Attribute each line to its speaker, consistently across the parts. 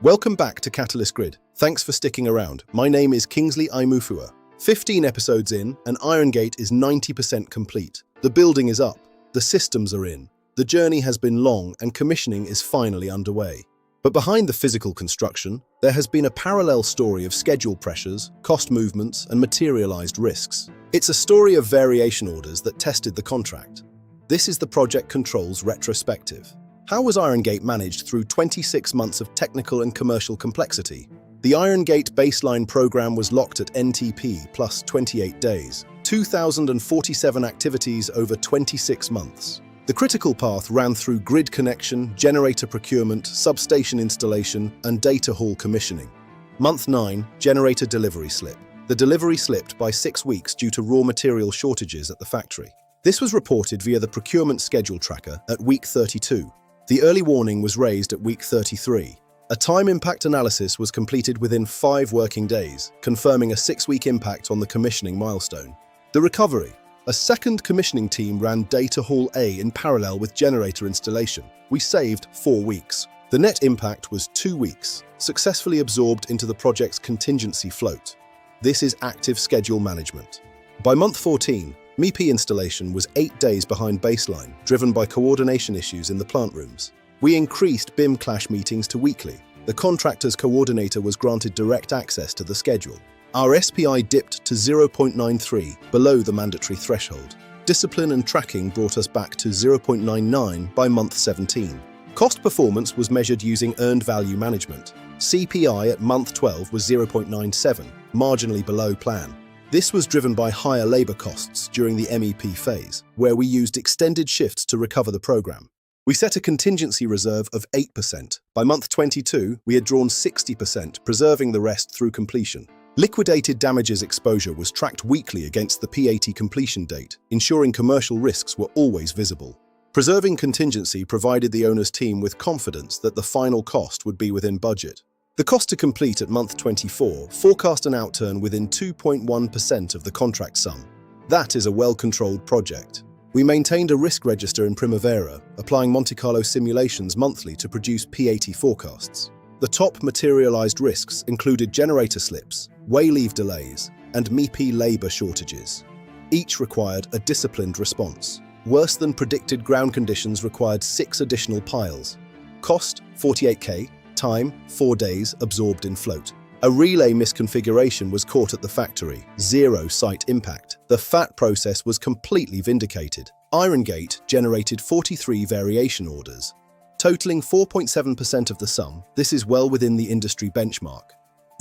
Speaker 1: Welcome back to Catalyst Grid. Thanks for sticking around. My name is Kingsley Imufua. 15 episodes in, and IRONGATE is 90% complete. The building is up, the systems are in, the journey has been long, and commissioning is finally underway. But behind the physical construction, there has been a parallel story of schedule pressures, cost movements, and materialized risks. It's a story of variation orders that tested the contract. This is the project controls retrospective. How was IRONGATE managed through 26 months of technical and commercial complexity? The IRONGATE baseline program was locked at NTP plus 28 days, 2,047 activities over 26 months. The critical path ran through grid connection, generator procurement, substation installation, and data hall commissioning. Month 9, generator delivery slip. The delivery slipped by 6 weeks due to raw material shortages at the factory. This was reported via the procurement schedule tracker at week 32. The early warning was raised at week 33. A time impact analysis was completed within 5 working days, confirming a 6-week impact on the commissioning milestone. The recovery. A second commissioning team ran Data Hall A in parallel with generator installation. We saved 4 weeks. The net impact was 2 weeks, successfully absorbed into the project's contingency float. This is active schedule management. By month 14, MEP installation was 8 days behind baseline, driven by coordination issues in the plant rooms. We increased BIM clash meetings to weekly. The contractor's coordinator was granted direct access to the schedule. Our SPI dipped to 0.93, below the mandatory threshold. Discipline and tracking brought us back to 0.99 by month 17. Cost performance was measured using earned value management. CPI at month 12 was 0.97, marginally below plan. This was driven by higher labor costs during the MEP phase, where we used extended shifts to recover the program. We set a contingency reserve of 8%. By month 22, we had drawn 60%, preserving the rest through completion. Liquidated damages exposure was tracked weekly against the P80 completion date, ensuring commercial risks were always visible. Preserving contingency provided the owner's team with confidence that the final cost would be within budget. The cost to complete at month 24 forecast an outturn within 2.1% of the contract sum. That is a well-controlled project. We maintained a risk register in Primavera, applying Monte Carlo simulations monthly to produce P80 forecasts. The top materialized risks included generator slips, way leave delays, and MEP labor shortages. Each required a disciplined response. Worse than predicted ground conditions required 6 additional piles. Cost, 48K. Time, 4 days, absorbed in float. A relay misconfiguration was caught at the factory. 0 site impact. The FAT process was completely vindicated. IRONGATE generated 43 variation orders. Totaling 4.7% of the sum, this is well within the industry benchmark.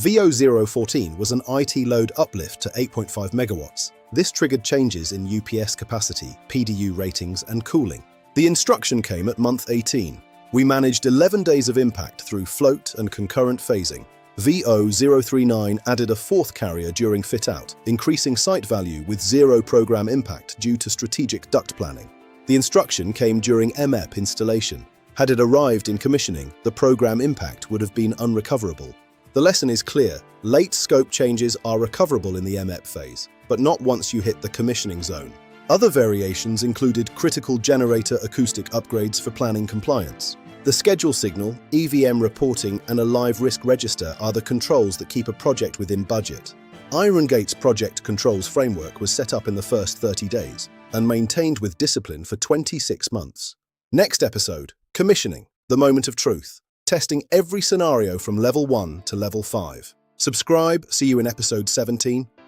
Speaker 1: VO014 was an IT load uplift to 8.5 megawatts. This triggered changes in UPS capacity, PDU ratings, and cooling. The instruction came at month 18. We managed 11 days of impact through float and concurrent phasing. VO039 added a 4th carrier during fit-out, increasing site value with 0 program impact due to strategic duct planning. The instruction came during MEP installation. Had it arrived in commissioning, the program impact would have been unrecoverable. The lesson is clear: late scope changes are recoverable in the MEP phase, but not once you hit the commissioning zone. Other variations included critical generator acoustic upgrades for planning compliance. The schedule signal, EVM reporting, and a live risk register are the controls that keep a project within budget. IRONGATE's project controls framework was set up in the first 30 days and maintained with discipline for 26 months. Next episode, commissioning, the moment of truth, testing every scenario from level 1 to level 5. Subscribe, see you in episode 17.